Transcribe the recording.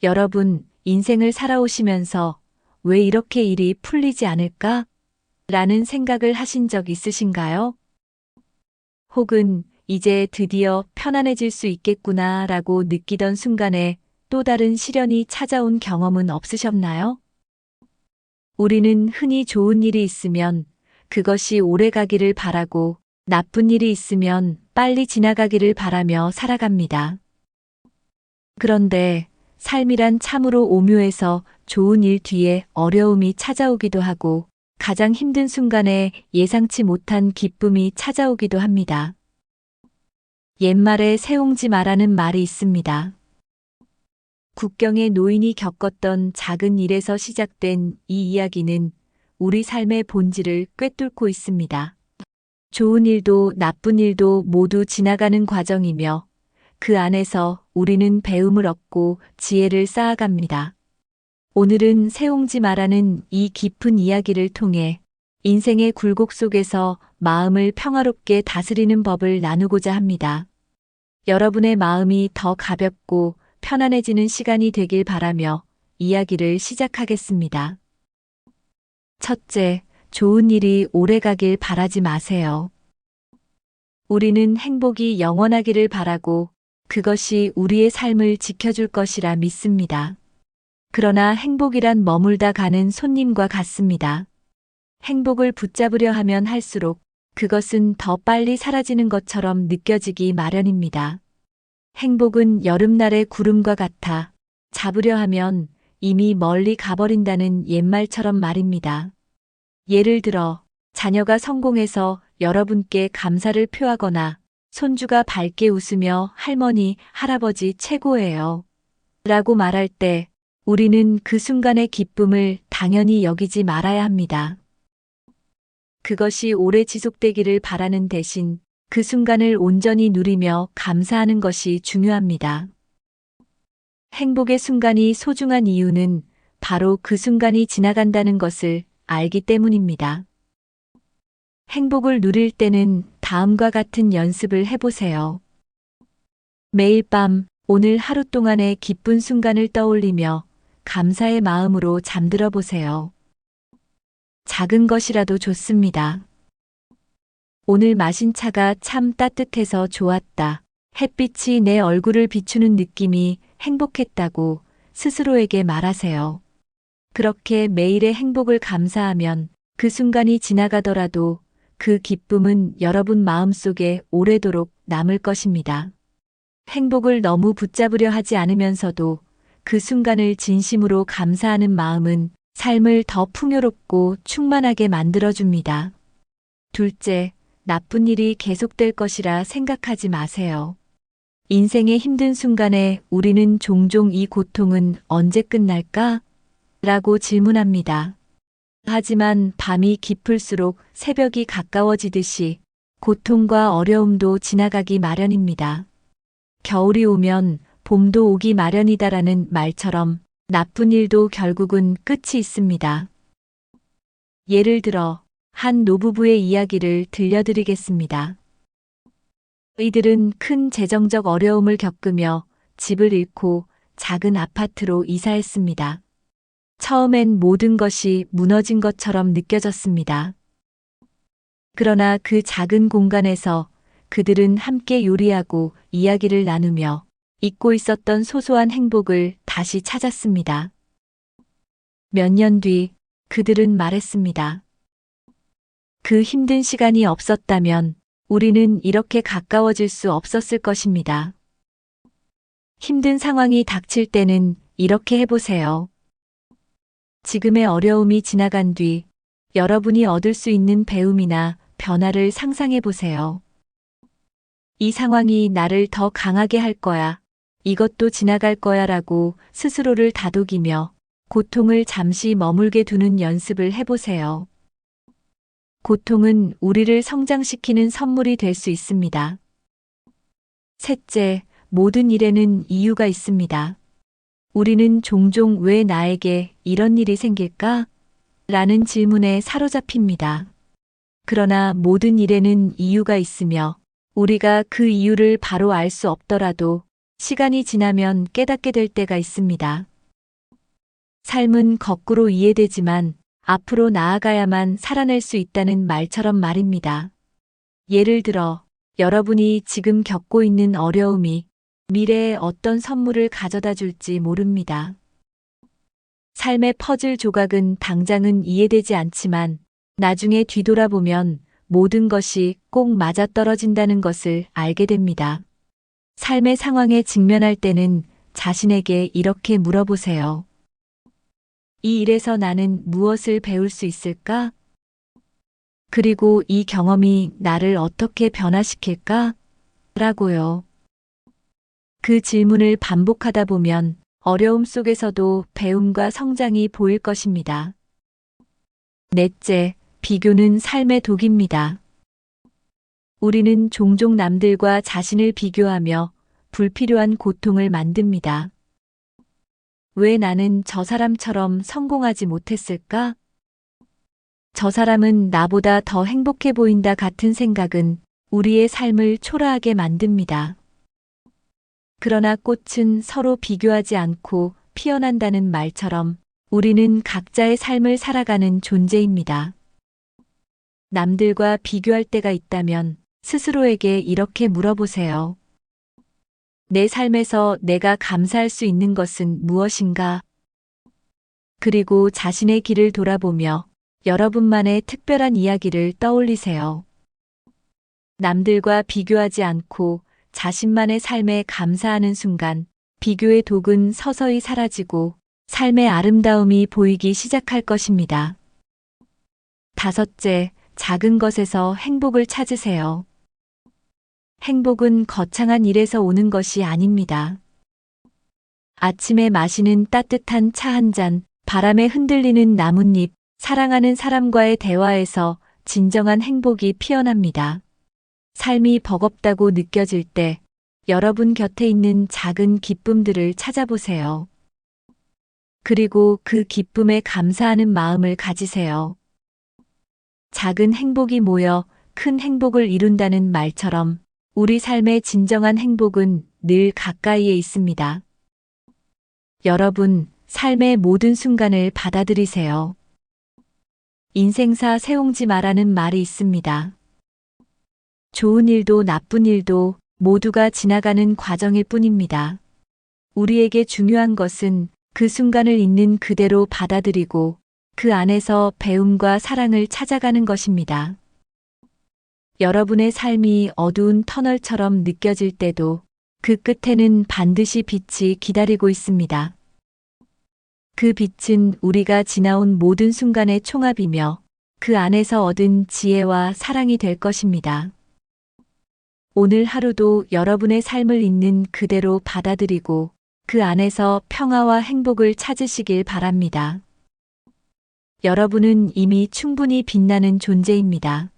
여러분, 인생을 살아오시면서 왜 이렇게 일이 풀리지 않을까? 라는 생각을 하신 적 있으신가요? 혹은 이제 드디어 편안해질 수 있겠구나 라고 느끼던 순간에 또 다른 시련이 찾아온 경험은 없으셨나요? 우리는 흔히 좋은 일이 있으면 그것이 오래 가기를 바라고 나쁜 일이 있으면 빨리 지나가기를 바라며 살아갑니다. 그런데 삶이란 참으로 오묘해서 좋은 일 뒤에 어려움이 찾아오기도 하고 가장 힘든 순간에 예상치 못한 기쁨이 찾아오기도 합니다. 옛말에 새옹지 마라는 말이 있습니다. 국경의 노인이 겪었던 작은 일에서 시작된 이 이야기는 우리 삶의 본질을 꿰뚫고 있습니다. 좋은 일도 나쁜 일도 모두 지나가는 과정이며 그 안에서 우리는 배움을 얻고 지혜를 쌓아갑니다. 오늘은 새옹지 마라는 이 깊은 이야기를 통해 인생의 굴곡 속에서 마음을 평화롭게 다스리는 법을 나누고자 합니다. 여러분의 마음이 더 가볍고 편안해지는 시간이 되길 바라며 이야기를 시작하겠습니다. 첫째, 좋은 일이 오래 가길 바라지 마세요. 우리는 행복이 영원하기를 바라고 그것이 우리의 삶을 지켜줄 것이라 믿습니다. 그러나 행복이란 머물다 가는 손님과 같습니다. 행복을 붙잡으려 하면 할수록 그것은 더 빨리 사라지는 것처럼 느껴지기 마련입니다. 행복은 여름날의 구름과 같아 잡으려 하면 이미 멀리 가버린다는 옛말처럼 말입니다. 예를 들어 자녀가 성공해서 여러분께 감사를 표하거나 손주가 밝게 웃으며 할머니, 할아버지 최고예요 라고 말할 때 우리는 그 순간의 기쁨을 당연히 여기지 말아야 합니다. 그것이 오래 지속되기를 바라는 대신 그 순간을 온전히 누리며 감사하는 것이 중요합니다. 행복의 순간이 소중한 이유는 바로 그 순간이 지나간다는 것을 알기 때문입니다. 행복을 누릴 때는 다음과 같은 연습을 해보세요. 매일 밤 오늘 하루 동안의 기쁜 순간을 떠올리며 감사의 마음으로 잠들어 보세요. 작은 것이라도 좋습니다. 오늘 마신 차가 참 따뜻해서 좋았다. 햇빛이 내 얼굴을 비추는 느낌이 행복했다고 스스로에게 말하세요. 그렇게 매일의 행복을 감사하면 그 순간이 지나가더라도 그 기쁨은 여러분 마음속에 오래도록 남을 것입니다. 행복을 너무 붙잡으려 하지 않으면서도 그 순간을 진심으로 감사하는 마음은 삶을 더 풍요롭고 충만하게 만들어줍니다. 둘째, 나쁜 일이 계속될 것이라 생각하지 마세요. 인생의 힘든 순간에 우리는 종종 이 고통은 언제 끝날까? 라고 질문합니다. 하지만 밤이 깊을수록 새벽이 가까워지듯이 고통과 어려움도 지나가기 마련입니다. 겨울이 오면 봄도 오기 마련이다라는 말처럼 나쁜 일도 결국은 끝이 있습니다. 예를 들어 한 노부부의 이야기를 들려드리겠습니다. 이들은 큰 재정적 어려움을 겪으며 집을 잃고 작은 아파트로 이사했습니다. 처음엔 모든 것이 무너진 것처럼 느껴졌습니다. 그러나 그 작은 공간에서 그들은 함께 요리하고 이야기를 나누며 잊고 있었던 소소한 행복을 다시 찾았습니다. 몇 년 뒤 그들은 말했습니다. 그 힘든 시간이 없었다면 우리는 이렇게 가까워질 수 없었을 것입니다. 힘든 상황이 닥칠 때는 이렇게 해보세요. 지금의 어려움이 지나간 뒤 여러분이 얻을 수 있는 배움이나 변화를 상상해 보세요. 이 상황이 나를 더 강하게 할 거야. 이것도 지나갈 거야 라고 스스로를 다독이며 고통을 잠시 머물게 두는 연습을 해보세요. 고통은 우리를 성장시키는 선물이 될 수 있습니다. 셋째, 모든 일에는 이유가 있습니다. 우리는 종종 왜 나에게 이런 일이 생길까? 라는 질문에 사로잡힙니다. 그러나 모든 일에는 이유가 있으며 우리가 그 이유를 바로 알 수 없더라도 시간이 지나면 깨닫게 될 때가 있습니다. 삶은 거꾸로 이해되지만 앞으로 나아가야만 살아낼 수 있다는 말처럼 말입니다. 예를 들어, 여러분이 지금 겪고 있는 어려움이 미래에 어떤 선물을 가져다 줄지 모릅니다. 삶의 퍼즐 조각은 당장은 이해되지 않지만 나중에 뒤돌아보면 모든 것이 꼭 맞아떨어진다는 것을 알게 됩니다. 삶의 상황에 직면할 때는 자신에게 이렇게 물어보세요. 이 일에서 나는 무엇을 배울 수 있을까? 그리고 이 경험이 나를 어떻게 변화시킬까? 라고요. 그 질문을 반복하다 보면 어려움 속에서도 배움과 성장이 보일 것입니다. 넷째, 비교는 삶의 독입니다. 우리는 종종 남들과 자신을 비교하며 불필요한 고통을 만듭니다. 왜 나는 저 사람처럼 성공하지 못했을까? 저 사람은 나보다 더 행복해 보인다 같은 생각은 우리의 삶을 초라하게 만듭니다. 그러나 꽃은 서로 비교하지 않고 피어난다는 말처럼 우리는 각자의 삶을 살아가는 존재입니다. 남들과 비교할 때가 있다면 스스로에게 이렇게 물어보세요. 내 삶에서 내가 감사할 수 있는 것은 무엇인가? 그리고 자신의 길을 돌아보며 여러분만의 특별한 이야기를 떠올리세요. 남들과 비교하지 않고 자신만의 삶에 감사하는 순간 비교의 독은 서서히 사라지고 삶의 아름다움이 보이기 시작할 것입니다. 다섯째, 작은 것에서 행복을 찾으세요. 행복은 거창한 일에서 오는 것이 아닙니다. 아침에 마시는 따뜻한 차 한 잔, 바람에 흔들리는 나뭇잎, 사랑하는 사람과의 대화에서 진정한 행복이 피어납니다. 삶이 버겁다고 느껴질 때 여러분 곁에 있는 작은 기쁨들을 찾아보세요. 그리고 그 기쁨에 감사하는 마음을 가지세요. 작은 행복이 모여 큰 행복을 이룬다는 말처럼 우리 삶의 진정한 행복은 늘 가까이에 있습니다. 여러분, 삶의 모든 순간을 받아들이세요. 인생사 세옹지 마라는 말이 있습니다. 좋은 일도 나쁜 일도 모두가 지나가는 과정일 뿐입니다. 우리에게 중요한 것은 그 순간을 있는 그대로 받아들이고 그 안에서 배움과 사랑을 찾아가는 것입니다. 여러분의 삶이 어두운 터널처럼 느껴질 때도 그 끝에는 반드시 빛이 기다리고 있습니다. 그 빛은 우리가 지나온 모든 순간의 총합이며 그 안에서 얻은 지혜와 사랑이 될 것입니다. 오늘 하루도 여러분의 삶을 있는 그대로 받아들이고 그 안에서 평화와 행복을 찾으시길 바랍니다. 여러분은 이미 충분히 빛나는 존재입니다.